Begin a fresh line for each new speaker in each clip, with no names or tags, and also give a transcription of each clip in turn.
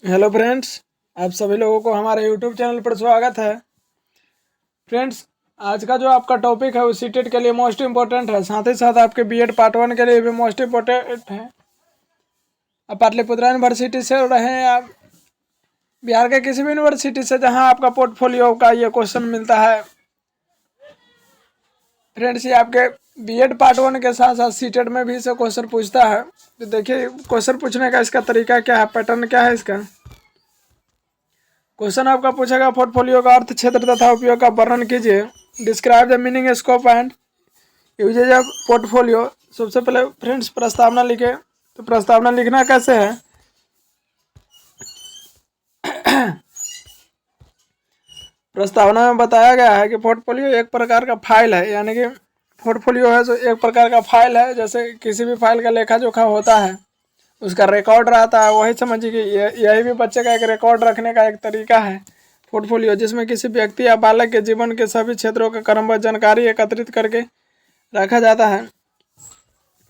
Hello friends, आप सभी लोगों को हमारे यूट्यूब चैनल पर स्वागत है। फ्रेंड्स, आज का जो आपका टॉपिक है वो सीटेट के लिए मोस्ट इम्पोर्टेंट है, साथ ही साथ आपके बीएड पार्ट 1 के लिए भी मोस्ट इम्पोर्टेंट है। आप पाटलिपुत्रा यूनिवर्सिटी से रहे हैं या बिहार के किसी भी यूनिवर्सिटी से जहां आपका पोर्टफोलियो का ये क्वेश्चन मिलता है। फ्रेंड्स, ये आपके बीएड पार्ट 1 के साथ साथ सीटेट में भी इसे क्वेश्चन पूछता है। तो देखिए क्वेश्चन पूछने का इसका तरीका क्या है, पैटर्न क्या है इसका। क्वेश्चन आपका पूछेगा पोर्टफोलियो का अर्थ, क्षेत्र तथा उपयोग का वर्णन कीजिए। Describe the meaning, scope and uses of portfolio. सबसे पहले फ्रेंड्स प्रस्तावना लिखे। तो प्रस्तावना लिखना कैसे है, प्रस्तावना में बताया गया है कि पोर्टफोलियो एक प्रकार का फाइल है, यानी कि पोर्टफोलियो है जो एक प्रकार का फाइल है। जैसे किसी भी फाइल का लेखा जोखा होता है, उसका रिकॉर्ड रहता है, वही समझिए कि यही भी बच्चे का एक रिकॉर्ड रखने का एक तरीका है पोर्टफोलियो, जिसमें किसी व्यक्ति या बालक के जीवन के सभी क्षेत्रों का क्रमबद्ध जानकारी एकत्रित करके रखा जाता है।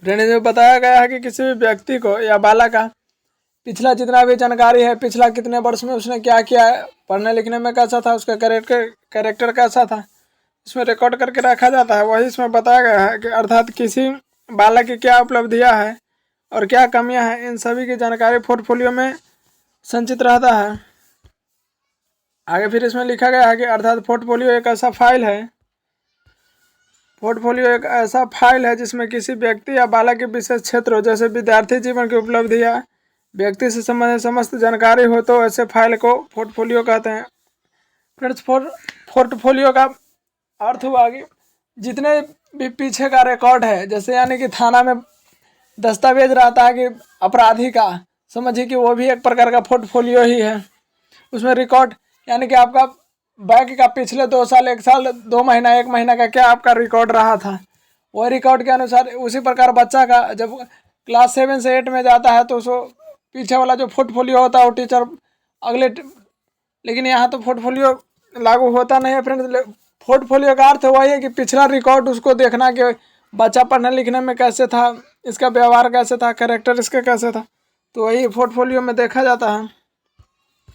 फ्रेंड्स, में बताया गया है कि किसी भी व्यक्ति को या बालक का पिछला जितना भी जानकारी है, पिछला कितने वर्ष में उसने क्या किया है, पढ़ने लिखने में कैसा था, उसका कैरेक्टर कैसा था, इसमें रिकॉर्ड करके रखा जाता है। वही इसमें बताया गया है कि अर्थात किसी बालक की क्या उपलब्धियां हैं और क्या कमियां हैं, इन सभी की जानकारी पोर्टफोलियो में संचित रहता है। आगे फिर इसमें लिखा गया है कि अर्थात पोर्टफोलियो एक ऐसा फाइल है, पोर्टफोलियो एक ऐसा फाइल है जिसमें किसी व्यक्ति या बालक के विशेष क्षेत्रों जैसे विद्यार्थी जीवन की उपलब्धियां, व्यक्ति से संबंधित समस्त जानकारी हो, तो ऐसे फाइल को पोर्टफोलियो कहते हैं। फ्रेंड्स, पोर्टफोलियो का अर्थ हुआ कि जितने भी पीछे का रिकॉर्ड है, जैसे यानी कि थाना में दस्तावेज रहता है कि अपराधी का, समझिए कि वो भी एक प्रकार का पोर्टफोलियो ही है। उसमें रिकॉर्ड यानी कि आपका बैंक का पिछले 2 साल, 1 साल, 2 महीना, 1 महीना का क्या आपका रिकॉर्ड रहा था, वही रिकॉर्ड के अनुसार उसी प्रकार बच्चा का जब क्लास 7 से 8 में जाता है तो उसको पीछे वाला जो पोर्टफोलियो होता है वो टीचर लेकिन यहाँ तो पोर्टफोलियो लागू होता नहीं है। फ्रेंड्स, पोर्टफोलियो का अर्थ वही है कि पिछला रिकॉर्ड उसको देखना कि बच्चा पढ़ने लिखने में कैसे था, इसका व्यवहार कैसे था, कैरेक्टर इसका कैसे था, तो वही पोर्टफोलियो में देखा जाता है।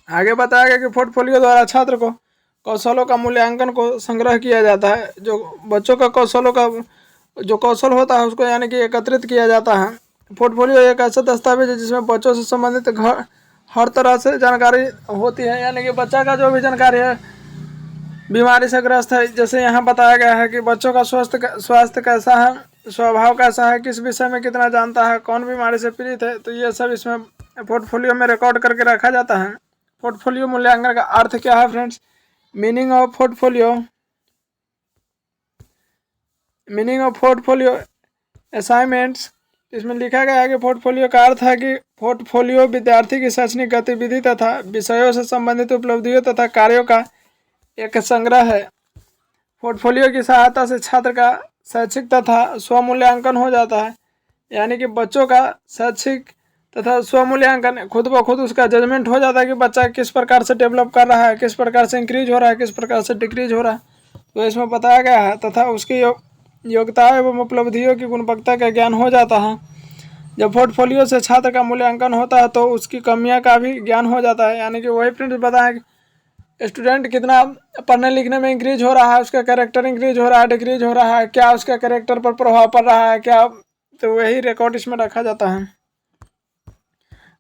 आगे बताया गया कि पोर्टफोलियो द्वारा छात्र को कौशलों का मूल्यांकन को संग्रह किया जाता है। जो बच्चों का कौशलों का जो कौशल होता है उसको यानी कि एकत्रित किया जाता है। पोर्टफोलियो एक ऐसा दस्तावेज है जिसमें बच्चों से संबंधित हर तरह से जानकारी होती है, यानी कि बच्चा का जो भी जानकारी है, बीमारी से ग्रस्त है, जैसे यहाँ बताया गया है कि बच्चों का स्वास्थ्य कैसा है, स्वभाव कैसा है, किस विषय में कितना जानता है, कौन बीमारी से पीड़ित है, तो ये सब इसमें पोर्टफोलियो में रिकॉर्ड करके रखा जाता है। पोर्टफोलियो मूल्यांकन का अर्थ क्या है friends, meaning of portfolio, meaning of portfolio assignments. इसमें लिखा गया है कि पोर्टफोलियो का अर्थ है कि पोर्टफोलियो विद्यार्थी की शैक्षणिक गतिविधि तथा विषयों से संबंधित उपलब्धियों तथा कार्यों का एक संग्रह है। पोर्टफोलियो की सहायता से छात्र का शैक्षिक तथा स्वमूल्यांकन हो जाता है, यानी कि बच्चों का शैक्षिक तथा स्वमूल्यांकन खुद ब खुद उसका जजमेंट हो जाता है कि बच्चा किस प्रकार से डेवलप कर रहा है, किस प्रकार से इंक्रीज हो रहा है, किस प्रकार से डिक्रीज हो रहा है, तो इसमें बताया गया है। तथा उसकी योग्यता एवं उपलब्धियों की गुणवत्ता का ज्ञान हो जाता है। जब पोर्टफोलियो से छात्र का मूल्यांकन होता है तो उसकी कमियां का भी ज्ञान हो जाता है, यानी कि वही फ्रेंड्स बताया कि स्टूडेंट कितना पढ़ने लिखने में इंक्रीज हो रहा है, उसका कैरेक्टर इंक्रीज हो रहा है, डिक्रीज हो रहा है, क्या उसका कैरेक्टर पर प्रभाव पड़ रहा है क्या, तो वही रिकॉर्ड इसमें रखा जाता है।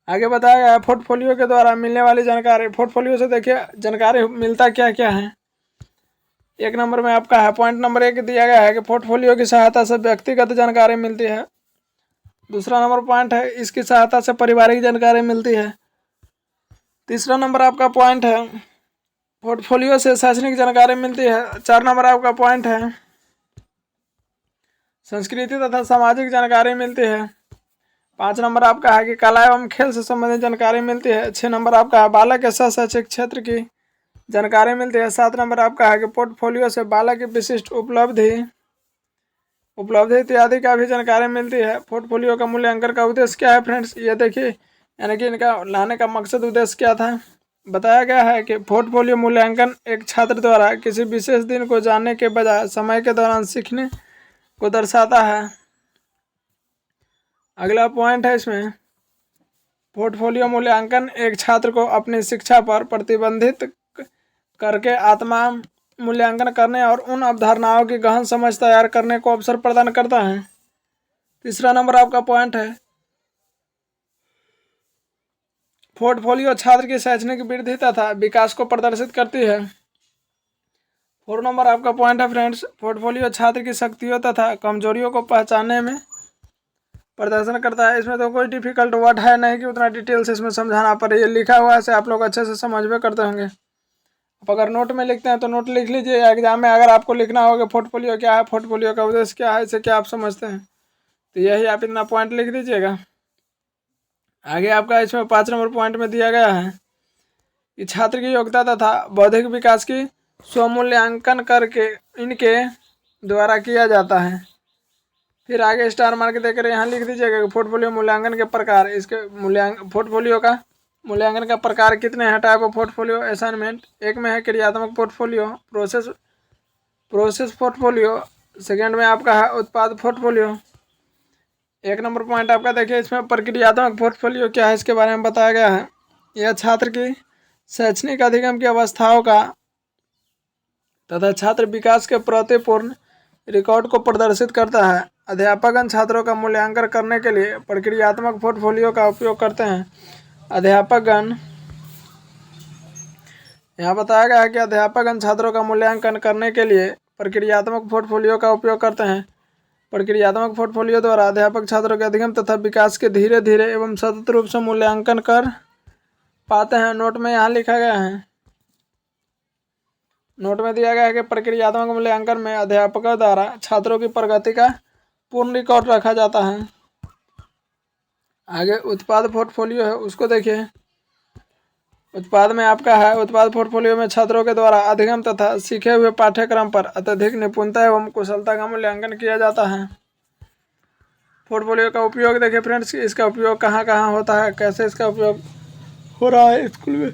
आगे बताया गया है पोर्टफोलियो के द्वारा मिलने वाली जानकारी। पोर्टफोलियो से देखिए जानकारी मिलता क्या क्या है। एक नंबर में आपका है, पॉइंट नंबर 1 दिया गया है कि पोर्टफोलियो की सहायता से व्यक्तिगत जानकारी मिलती है। दूसरा नंबर पॉइंट है, इसकी सहायता से पारिवारिक जानकारी मिलती है। तीसरा नंबर आपका पॉइंट है, पोर्टफोलियो से शैक्षणिक जानकारी मिलती है। 4 नंबर आपका पॉइंट है, संस्कृति तथा सामाजिक जानकारी मिलती है। 5 नंबर आपका है कि कला एवं खेल से संबंधित जानकारी मिलती है। 6 नंबर आपका है बालक के शैक्षिक क्षेत्र की जानकारी मिलती है। 7 नंबर आपका है कि पोर्टफोलियो से बालक की विशिष्ट उपलब्धि इत्यादि का भी जानकारी मिलती है। पोर्टफोलियो का मूल्यांकन का उद्देश्य क्या है फ्रेंड्स, ये देखिए, यानी कि इनका लाने का मकसद उद्देश्य क्या था। बताया गया है कि पोर्टफोलियो मूल्यांकन एक छात्र द्वारा किसी विशेष दिन को जानने के बजाय समय के दौरान सीखने को दर्शाता है। अगला पॉइंट है इसमें, पोर्टफोलियो मूल्यांकन एक छात्र को अपनी शिक्षा पर प्रतिबंधित करके आत्मा मूल्यांकन करने और उन अवधारणाओं की गहन समझ तैयार करने को अवसर प्रदान करता है। तीसरा नंबर आपका पॉइंट है, पोर्टफोलियो छात्र की शैक्षणिक वृद्धि तथा विकास को प्रदर्शित करती है। 4 नंबर आपका पॉइंट है फ्रेंड्स, पोर्टफोलियो छात्र की शक्तियों तथा कमजोरियों को पहचानने में प्रदर्शन करता है। इसमें तो कोई डिफिकल्ट वर्ड है नहीं कि उतना डिटेल से इसमें समझाना पड़े, ये लिखा हुआ है, आप लोग अच्छे से समझ में करते होंगे। आप अगर नोट में लिखते हैं तो नोट लिख लीजिए, एग्जाम में अगर आपको लिखना होगा पोर्टफोलियो क्या है, पोर्टफोलियो का उद्देश्य क्या है, इसे क्या आप समझते हैं, तो यही आप इतना पॉइंट लिख दीजिएगा। आगे आपका इसमें 5 नंबर पॉइंट में दिया गया है कि छात्र की योग्यता तथा बौद्धिक विकास की स्वमूल्यांकन करके इनके द्वारा किया जाता है। फिर आगे स्टार मार्क देकर यहाँ लिख दीजिएगा कि पोर्टफोलियो मूल्यांकन के प्रकार, इसके पोर्टफोलियो का मूल्यांकन का प्रकार कितने हैं, टाइप ऑफ पोर्टफोलियो असाइनमेंट। एक में है क्रियात्मक पोर्टफोलियो, प्रोसेस पोर्टफोलियो, सेकेंड में आपका है उत्पाद पोर्टफोलियो। 1 नंबर पॉइंट आपका देखिए, इसमें प्रक्रियात्मक पोर्टफोलियो क्या है इसके बारे में बताया गया है। यह छात्र की शैक्षणिक अधिगम की अवस्थाओं का तथा छात्र विकास के प्रतिपूर्ण रिकॉर्ड को प्रदर्शित करता है। अध्यापकगण छात्रों का मूल्यांकन करने के लिए प्रक्रियात्मक पोर्टफोलियो का उपयोग करते हैं। अध्यापकगण, यहाँ बताया गया है कि अध्यापकगण छात्रों का मूल्यांकन करने के लिए प्रक्रियात्मक पोर्टफोलियो का उपयोग करते हैं। प्रक्रियात्मक पोर्टफोलियो द्वारा अध्यापक छात्रों के अधिगम तथा विकास के धीरे धीरे एवं सतत रूप से मूल्यांकन कर पाते हैं। नोट में यहाँ लिखा गया है, नोट में दिया गया है कि प्रक्रियात्मक मूल्यांकन में अध्यापकों द्वारा छात्रों की प्रगति का पूर्ण रिकॉर्ड रखा जाता है। आगे उत्पाद पोर्टफोलियो है, उसको देखिए। उत्पाद में आपका है, उत्पाद पोर्टफोलियो में छात्रों के द्वारा अधिगम तथा सीखे हुए पाठ्यक्रम पर अत्यधिक निपुणता एवं कुशलता का मूल्यांकन किया जाता है। पोर्टफोलियो का उपयोग देखिए फ्रेंड्स, इसका उपयोग कहाँ कहाँ होता है, कैसे इसका उपयोग हो रहा है स्कूल में,